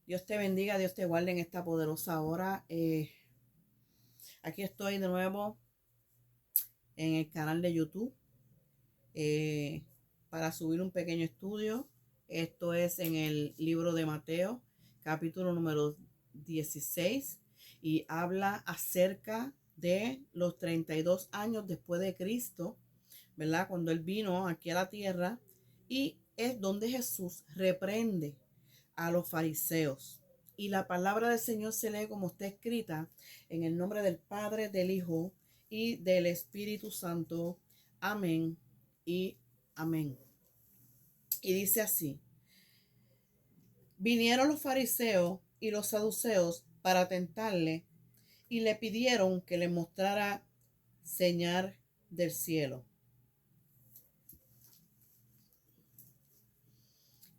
Dios te bendiga, Dios te guarde en esta poderosa hora. Aquí estoy de nuevo en el canal de YouTube eh, para subir un pequeño estudio. Esto es en el libro de Mateo, capítulo número 16, y habla acerca de los 32 años después de Cristo, ¿verdad? Cuando Él vino aquí a la tierra, y es donde Jesús reprende a los fariseos. Y la palabra del Señor se lee como está escrita en el nombre del Padre, del Hijo y del Espíritu Santo. Amén y amén. Y dice así: vinieron los fariseos y los saduceos para tentarle y le pidieron que le mostrara señal del cielo.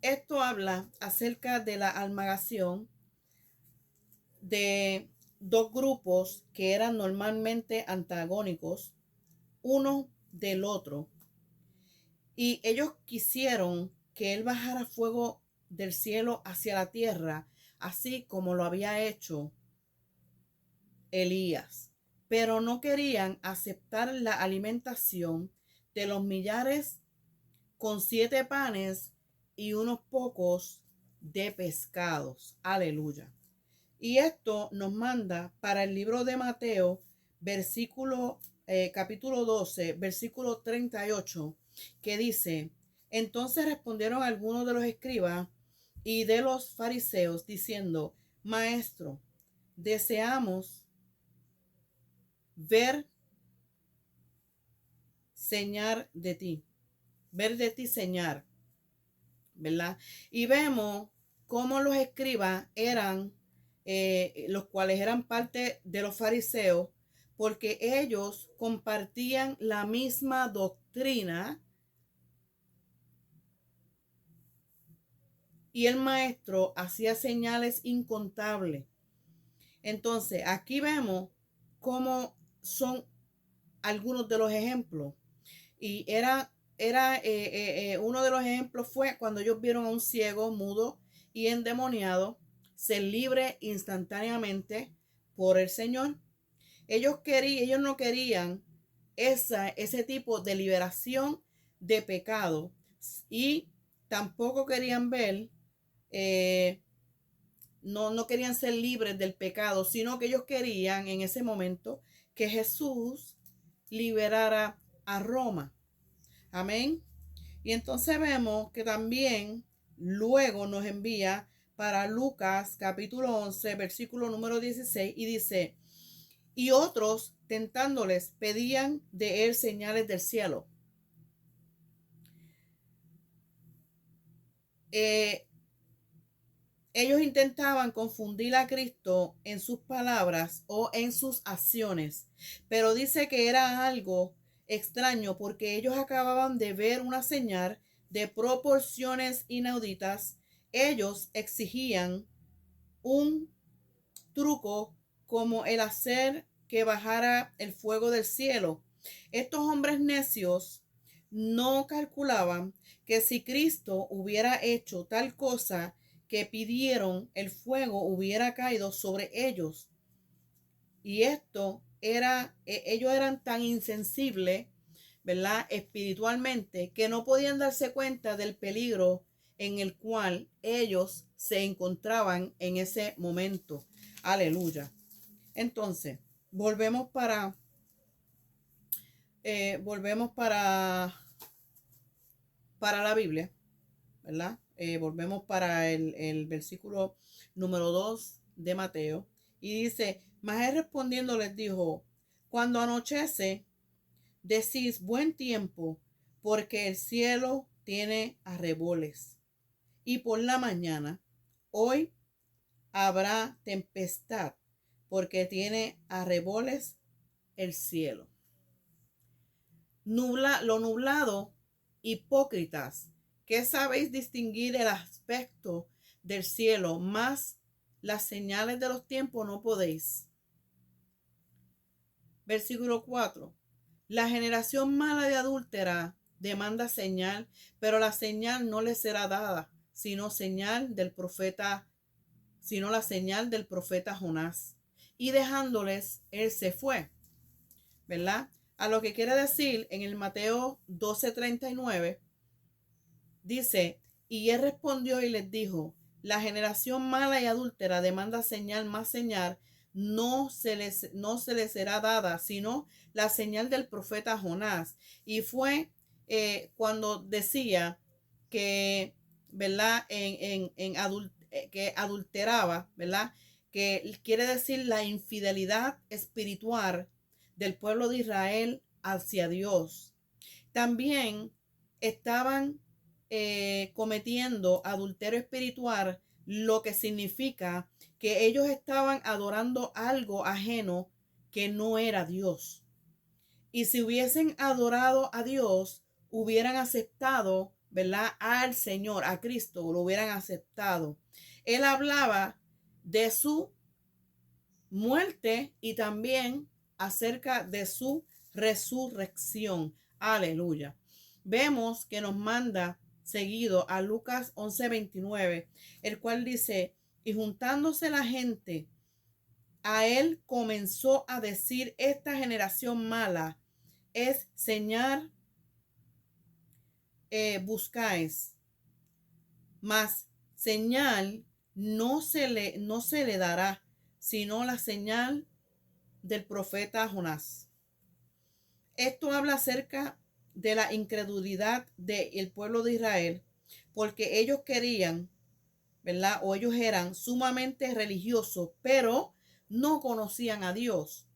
Esto habla acerca de la amalgamación de dos grupos que eran normalmente antagónicos uno del otro, y ellos quisieron que él bajara fuego del cielo hacia la tierra, así como lo había hecho Elías, pero no querían aceptar la alimentación de los millares con 7 panes y unos pocos de pescados. Aleluya. Y esto nos manda para el libro de Mateo, capítulo 12, versículo 38, que dice: entonces respondieron algunos de los escribas y de los fariseos diciendo: Maestro, deseamos ver señal de ti, ver de ti señal, ¿verdad? Y vemos cómo los escribas eran, los cuales eran parte de los fariseos, porque ellos compartían la misma doctrina, y el maestro hacía señales incontables. Entonces, aquí vemos cómo son algunos de los ejemplos. Y uno de los ejemplos fue cuando ellos vieron a un ciego, mudo y endemoniado ser libre instantáneamente por el Señor. Ellos no querían ese tipo de liberación de pecado, y tampoco querían ver, eh, no querían ser libres del pecado, sino que ellos querían en ese momento que Jesús liberara a Roma. Amén. Y entonces vemos que también luego nos envía para Lucas capítulo 11, versículo número 16, y dice: y otros tentándoles pedían de él señales del cielo. Eh, Ellos intentaban confundir a Cristo en sus palabras o en sus acciones, pero dice que era algo extraño porque ellos acababan de ver una señal de proporciones inauditas. Ellos exigían un truco como el hacer que bajara el fuego del cielo. Estos hombres necios no calculaban que si Cristo hubiera hecho tal cosa que pidieron, el fuego hubiera caído sobre ellos. Y esto era, ellos eran tan insensibles, ¿verdad? Espiritualmente, que no podían darse cuenta del peligro en el cual ellos se encontraban en ese momento. Aleluya. Entonces, volvemos para, volvemos para la Biblia, ¿verdad? Volvemos para el versículo número 2 de Mateo. Y dice: mas él respondiendo les dijo: cuando anochece, decís buen tiempo, porque el cielo tiene arreboles. Y por la mañana, hoy habrá tempestad, porque tiene arreboles el cielo. Lo nublado, hipócritas, que sabéis distinguir el aspecto del cielo, mas las señales de los tiempos no podéis. Versículo 4. La generación mala y adúltera demanda señal, pero la señal no le será dada, sino señal del profeta sino la señal del profeta Jonás. Y dejándoles, él se fue, ¿verdad? A lo que quiere decir en el Mateo 12:39, dice, y él respondió y les dijo, la generación mala y adúltera demanda señal más señal, no se les será dada, sino la señal del profeta Jonás. Y fue cuando decía que, ¿verdad? Que adulteraba, ¿verdad? Que quiere decir la infidelidad espiritual del pueblo de Israel hacia Dios. También estaban cometiendo adulterio espiritual, lo que significa que ellos estaban adorando algo ajeno que no era Dios. Y si hubiesen adorado a Dios, hubieran aceptado, ¿verdad? Al Señor, a Cristo, lo hubieran aceptado. Él hablaba de su muerte y también acerca de su resurrección. Aleluya. Vemos que nos manda seguido a Lucas 11:29, el cual dice, y juntándose la gente, a él comenzó a decir, esta generación mala es señal buscáis, mas señal no se le dará, sino la señal del profeta Jonás. Esto habla acerca de la incredulidad del pueblo de Israel, porque ellos querían, ¿verdad? O ellos eran sumamente religiosos, pero no conocían a Dios.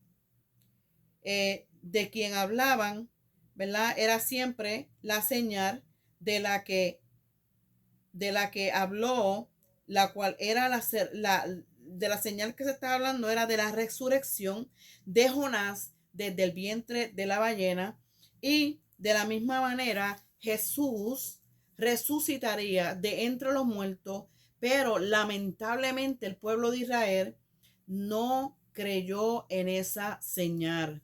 De quien hablaban, ¿verdad? Era siempre la señal de la que habló, la cual era de la señal que se estaba hablando, era de la resurrección de Jonás desde el vientre de la ballena, y de la misma manera Jesús resucitaría de entre los muertos, pero lamentablemente el pueblo de Israel no creyó en esa señal.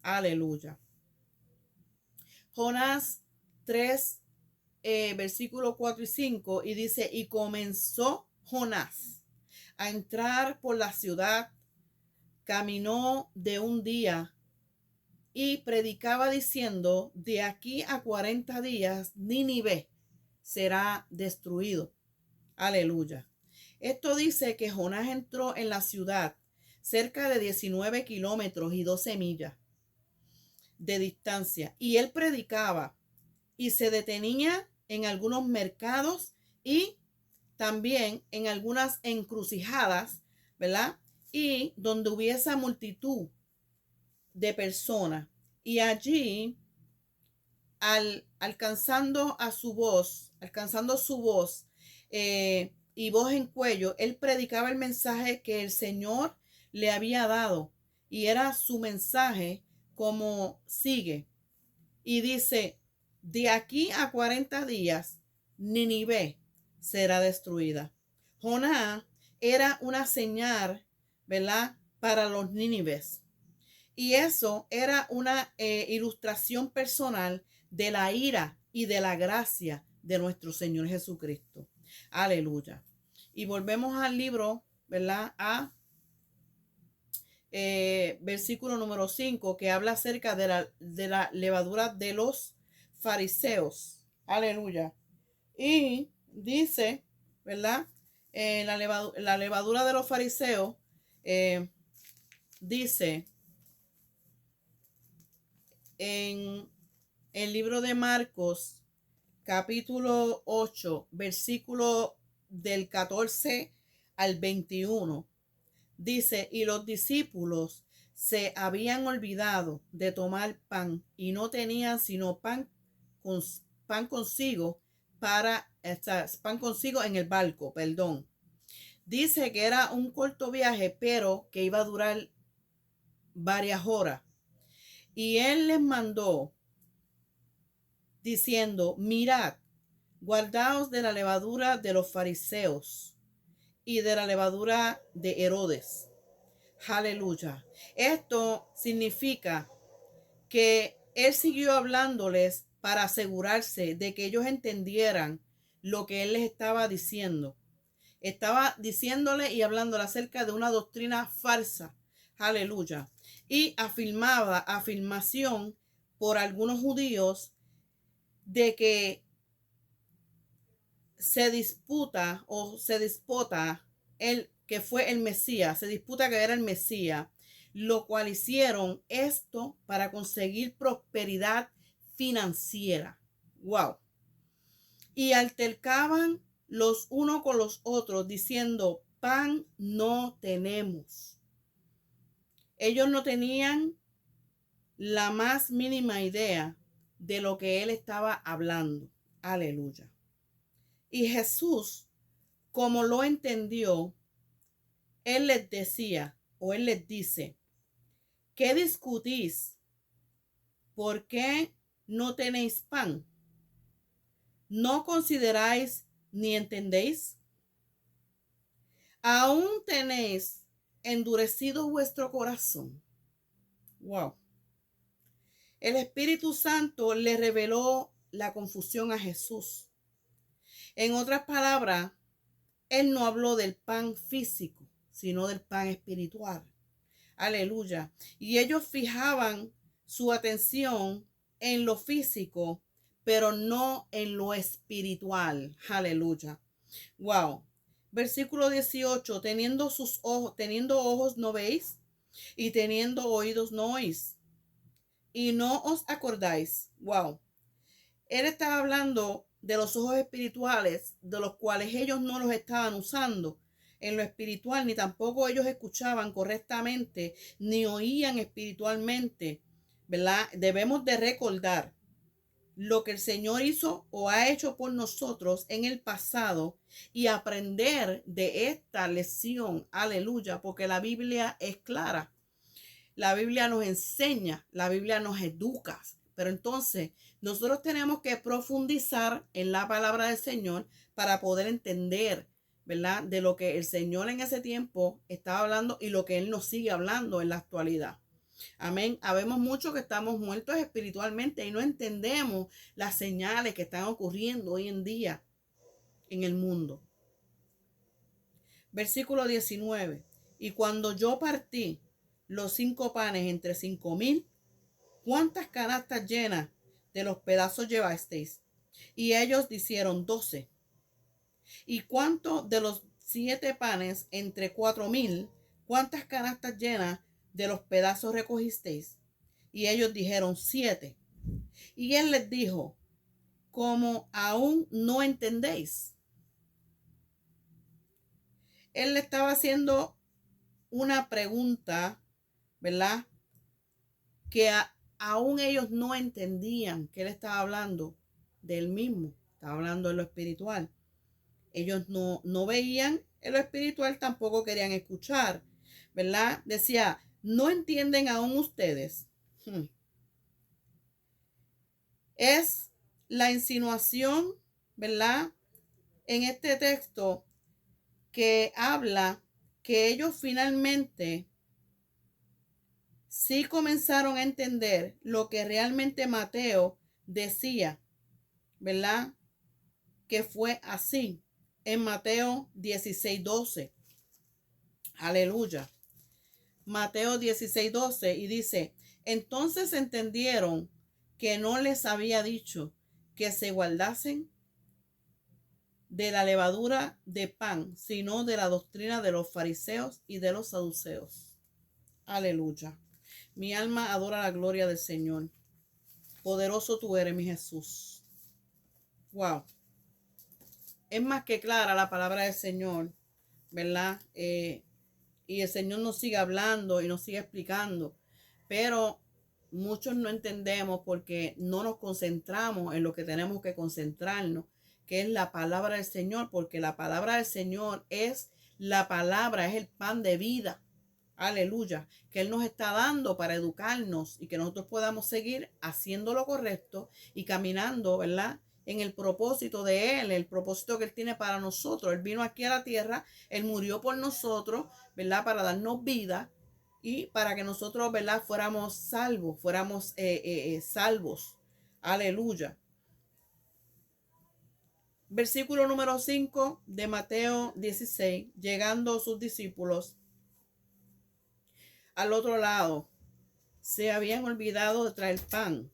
Aleluya. Jonás 3, versículo 4 y 5, y dice, y comenzó Jonás a entrar por la ciudad, caminó de un día y predicaba diciendo, de aquí a 40 días Nínive será destruido. Aleluya. Esto dice que Jonás entró en la ciudad cerca de 19 kilómetros y 12 millas de distancia, y él predicaba y se detenía en algunos mercados y también en algunas encrucijadas, ¿verdad? Y donde hubiese multitud de personas. Y allí, alcanzando su voz y voz en cuello, él predicaba el mensaje que el Señor le había dado. Y era su mensaje como sigue. Y dice, de aquí a 40 días, Nínive será destruida. Jonás era una señal, ¿verdad? Para los nínives. Y eso era una ilustración personal de la ira y de la gracia de nuestro Señor Jesucristo. Aleluya. Y volvemos al libro, ¿verdad? A versículo número 5, que habla acerca de la levadura de los fariseos. Aleluya. Y dice, ¿verdad? La levadura de los fariseos dice en el libro de Marcos, capítulo 8, versículo del 14 al 21. Dice, y los discípulos se habían olvidado de tomar pan y no tenían sino pan consigo pan consigo en el barco, perdón. Dice que era un corto viaje, pero que iba a durar varias horas. Y él les mandó diciendo, mirad, guardaos de la levadura de los fariseos y de la levadura de Herodes. Aleluya. Esto significa que él siguió hablándoles para asegurarse de que ellos entendieran lo que él les estaba diciendo. Estaba diciéndole y hablándole acerca de una doctrina falsa. Aleluya. Y afirmación por algunos judíos de que se disputa o se dispota el que fue el Mesías, se disputa que era el Mesías, lo cual hicieron esto para conseguir prosperidad financiera. Wow. Y altercaban los unos con los otros diciendo, pan no tenemos. Ellos no tenían la más mínima idea de lo que él estaba hablando. Aleluya. Y Jesús, como lo entendió, él les decía o él les dice, ¿qué discutís? ¿Por qué no tenéis pan? ¿No consideráis ni entendéis? ¿Aún tenéis endurecido vuestro corazón? Wow. El Espíritu Santo le reveló la confusión a Jesús. En otras palabras, él no habló del pan físico, sino del pan espiritual. Aleluya. Y ellos fijaban su atención en lo físico, pero no en lo espiritual. Aleluya. Wow. Versículo 18, teniendo ojos no veis, y teniendo oídos no oís, y no os acordáis. Wow. Él estaba hablando de los ojos espirituales, de los cuales ellos no los estaban usando en lo espiritual, ni tampoco ellos escuchaban correctamente, ni oían espiritualmente, ¿verdad? Debemos de recordar lo que el Señor hizo o ha hecho por nosotros en el pasado y aprender de esta lección. Aleluya, porque la Biblia es clara. La Biblia nos enseña, la Biblia nos educa, pero entonces nosotros tenemos que profundizar en la palabra del Señor para poder entender, ¿verdad? De lo que el Señor en ese tiempo estaba hablando y lo que Él nos sigue hablando en la actualidad. Amén. Habemos muchos que estamos muertos espiritualmente y no entendemos las señales que están ocurriendo hoy en día en el mundo. Versículo 19. Y cuando yo partí los 5 panes entre 5,000, ¿cuántas canastas llenas de los pedazos llevasteis? Y ellos dijeron 12. ¿Y cuánto de los 7 panes entre 4,000? ¿Cuántas canastas llenas de los pedazos recogisteis? Y ellos dijeron 7. Y él les dijo, ¿cómo aún no entendéis? Él le estaba haciendo una pregunta, ¿verdad? Que aún ellos no entendían que él estaba hablando del mismo, estaba hablando de lo espiritual. Ellos no veían en lo espiritual, tampoco querían escuchar, ¿verdad? Decía, ¿no entienden aún ustedes? Es la insinuación, ¿verdad? En este texto que habla que ellos finalmente sí comenzaron a entender lo que realmente Mateo decía, ¿verdad? Que fue así en Mateo 16:12. Aleluya. Mateo 16:12 y dice, entonces entendieron que no les había dicho que se guardasen de la levadura de pan, sino de la doctrina de los fariseos y de los saduceos. Aleluya. Mi alma adora la gloria del Señor. Poderoso tú eres, mi Jesús. Wow. Es más que clara la palabra del Señor, ¿verdad? Y el Señor nos sigue hablando y nos sigue explicando. Pero muchos no entendemos porque no nos concentramos en lo que tenemos que concentrarnos, que es la palabra del Señor, porque la palabra del Señor es la palabra, es el pan de vida. Aleluya, que Él nos está dando para educarnos y que nosotros podamos seguir haciendo lo correcto y caminando, ¿verdad? En el propósito de Él, el propósito que Él tiene para nosotros. Él vino aquí a la tierra, Él murió por nosotros, ¿verdad? Para darnos vida y para que nosotros, ¿verdad? Fuéramos salvos, salvos. Aleluya. Versículo número 5 de Mateo 16. Llegando sus discípulos al otro lado, se habían olvidado de traer pan.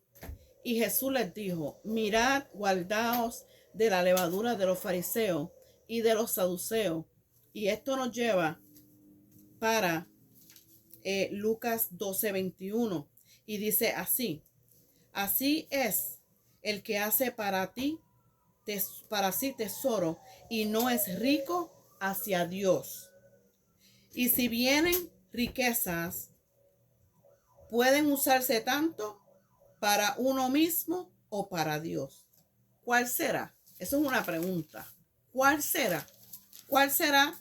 Y Jesús les dijo: mirad, guardaos de la levadura de los fariseos y de los saduceos. Y esto nos lleva para Lucas 12:21. Y dice así: así es el que hace para sí tesoro y no es rico hacia Dios. Y si vienen riquezas, pueden usarse tanto para uno mismo o para Dios. ¿Cuál será? Eso es una pregunta. ¿Cuál será? ¿Cuál será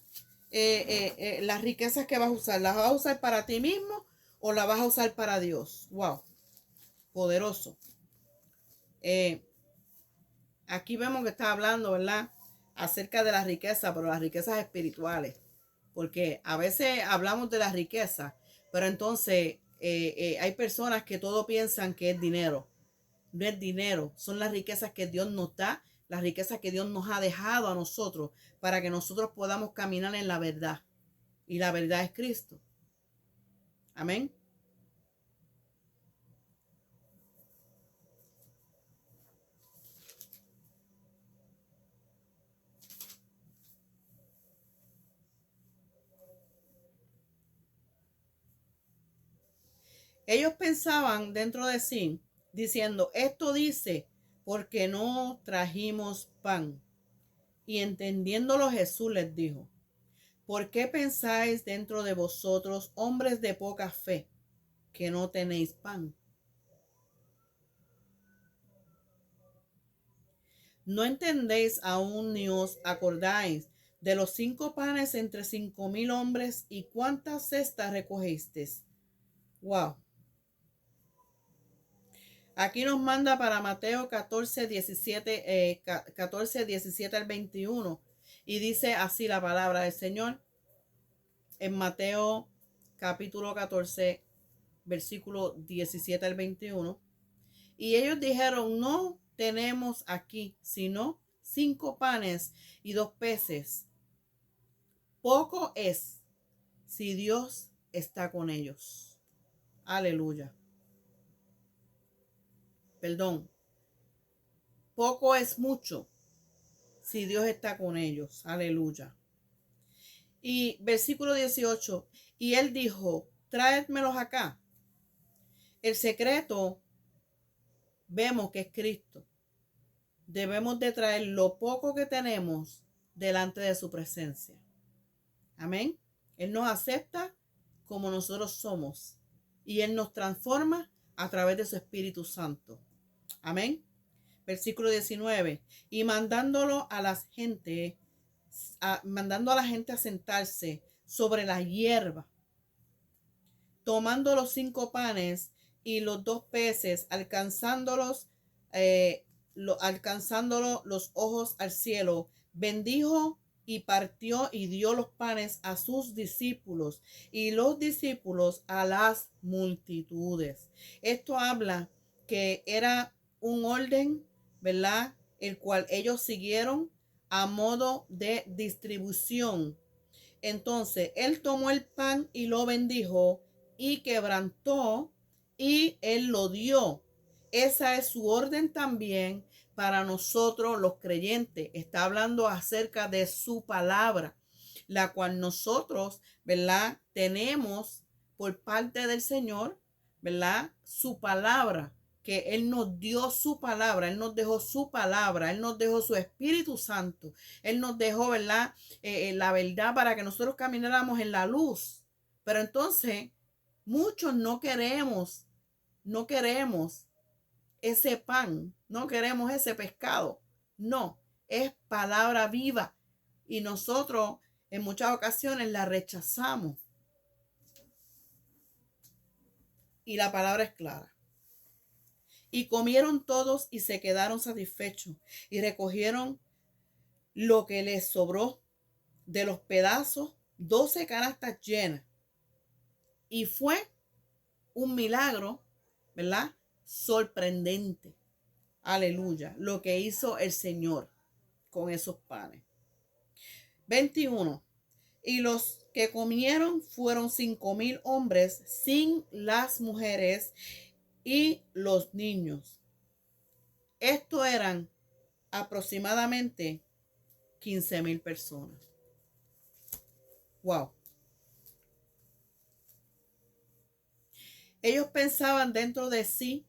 las riquezas que vas a usar? ¿Las vas a usar para ti mismo o las vas a usar para Dios? Wow, poderoso. Aquí vemos que está hablando, ¿verdad?, acerca de las riquezas, pero las riquezas espirituales. Porque a veces hablamos de las riquezas, pero entonces hay personas que todo piensan que es dinero. No es dinero, son las riquezas que Dios nos da, las riquezas que Dios nos ha dejado a nosotros para que nosotros podamos caminar en la verdad. Y la verdad es Cristo. Amén. Ellos pensaban dentro de sí, diciendo: esto dice porque no trajimos pan. Y entendiéndolo, Jesús les dijo: ¿por qué pensáis dentro de vosotros, hombres de poca fe, que no tenéis pan? ¿No entendéis aún ni os acordáis de los 5 panes entre 5,000 hombres y cuántas cestas recogisteis? Wow. Aquí nos manda para Mateo 14, 17, 14, 17 al 21. Y dice así la palabra del Señor en Mateo capítulo 14, versículo 17 al 21. Y ellos dijeron: no tenemos aquí sino 5 panes y 2 peces. Poco es si Dios está con ellos. Aleluya. Perdón. Poco es mucho si Dios está con ellos. Aleluya. Y versículo 18. Y él dijo: tráedmelos acá. El secreto vemos que es Cristo. Debemos de traer lo poco que tenemos delante de su presencia. Amén. Él nos acepta como nosotros somos y Él nos transforma a través de su Espíritu Santo. Amén. Versículo 19. Y mandando a la gente a sentarse sobre la hierba, tomando los 5 panes y los 2 peces, alcanzándolo los ojos al cielo, bendijo y partió y dio los panes a sus discípulos y los discípulos a las multitudes. Esto habla que era un orden, ¿verdad?, el cual ellos siguieron a modo de distribución. Entonces él tomó el pan y lo bendijo y quebrantó y él lo dio. Esa es su orden también para nosotros los creyentes. Está hablando acerca de su palabra, la cual nosotros, ¿verdad?, tenemos por parte del Señor, ¿verdad?, su palabra, que Él nos dio su palabra, Él nos dejó su palabra, Él nos dejó su Espíritu Santo, Él nos dejó, ¿verdad?, la verdad para que nosotros camináramos en la luz. Pero entonces, muchos no queremos ese pan, no queremos ese pescado. No, es palabra viva y nosotros en muchas ocasiones la rechazamos. Y la palabra es clara. Y comieron todos y se quedaron satisfechos y recogieron lo que les sobró de los pedazos, 12 canastas llenas. Y fue un milagro, ¿verdad?, sorprendente. Aleluya. Lo que hizo el Señor con esos panes. 21. Y los que comieron fueron 5,000 hombres sin las mujeres y los niños. Esto eran aproximadamente 15,000 personas. Wow. Ellos pensaban dentro de sí,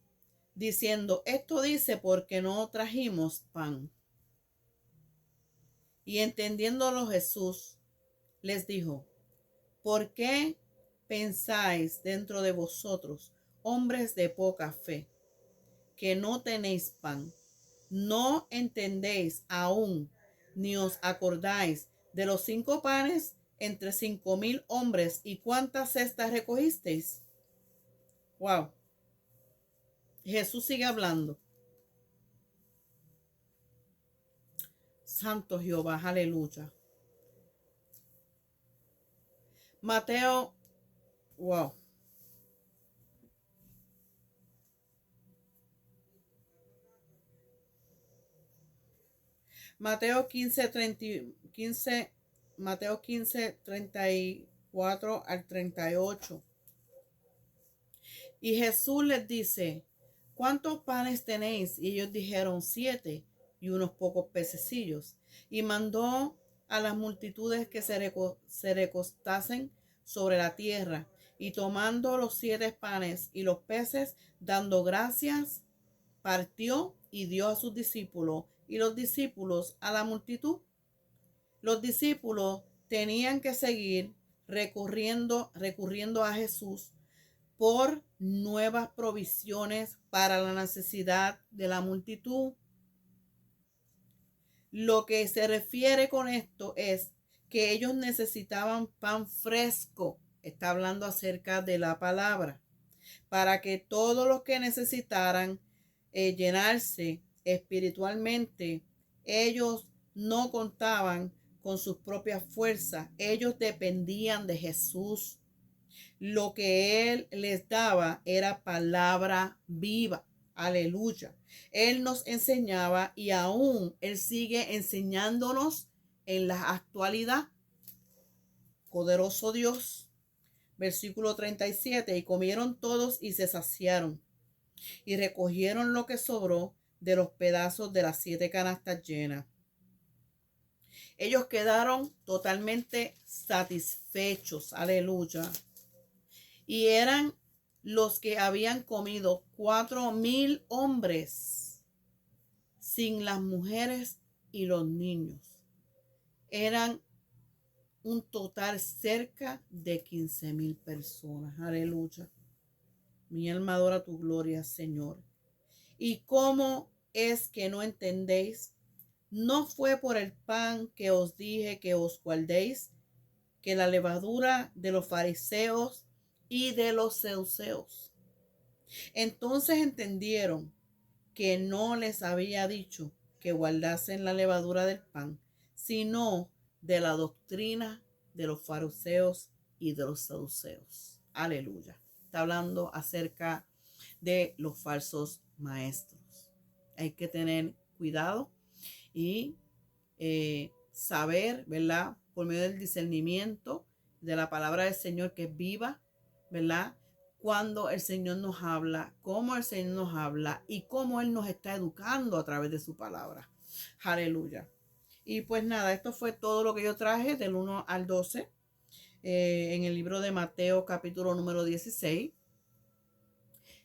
diciendo, esto dice porque no trajimos pan. Y entendiéndolo Jesús les dijo, ¿por qué pensáis dentro de vosotros, hombres de poca fe, que no tenéis pan? ¿No entendéis aún, ni os acordáis de los 5 panes entre 5,000 hombres y cuántas cestas recogisteis? Wow. Jesús sigue hablando. Santo Jehová, aleluya. Mateo, wow. Mateo 15:34 al 38. Y Jesús les dice, ¿cuántos panes tenéis? Y ellos dijeron 7 y unos pocos pececillos. Y mandó a las multitudes que se recostasen sobre la tierra. Y tomando los 7 panes y los peces, dando gracias, partió y dio a sus discípulos y los discípulos a la multitud. Los discípulos tenían que seguir recurriendo a Jesús por nuevas provisiones para la necesidad de la multitud. Lo que se refiere con esto es que ellos necesitaban pan fresco. Está hablando acerca de la palabra, para que todos los que necesitaran llenarse espiritualmente, ellos no contaban con sus propias fuerzas, ellos dependían de Jesús. Lo que Él les daba era palabra viva. Aleluya. Él nos enseñaba y aún Él sigue enseñándonos en la actualidad. Poderoso Dios. Versículo 37. Y comieron todos y se saciaron. Y recogieron lo que sobró de los pedazos de las 7 canastas llenas. Ellos quedaron totalmente satisfechos. Aleluya. Y eran los que habían comido 4,000 hombres sin las mujeres y los niños. Eran un total cerca de 15,000 personas. Aleluya. Mi alma adora tu gloria, Señor. ¿Y cómo es que no entendéis? ¿No fue por el pan que os dije que os guardéis, que la levadura de los fariseos y de los saduceos? Entonces entendieron que no les había dicho que guardasen la levadura del pan, sino de la doctrina de los fariseos y de los saduceos. Aleluya. Está hablando acerca de los falsos maestros. Hay que tener cuidado y saber, ¿verdad? Por medio del discernimiento de la palabra del Señor que es viva, ¿verdad? Cuando el Señor nos habla, cómo el Señor nos habla y cómo Él nos está educando a través de su palabra. Aleluya. Y pues nada, esto fue todo lo que yo traje del 1 al 12 en el libro de Mateo capítulo número 16.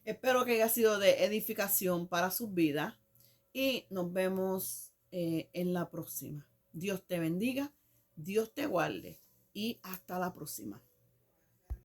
Espero que haya sido de edificación para sus vidas y nos vemos en la próxima. Dios te bendiga, Dios te guarde y hasta la próxima.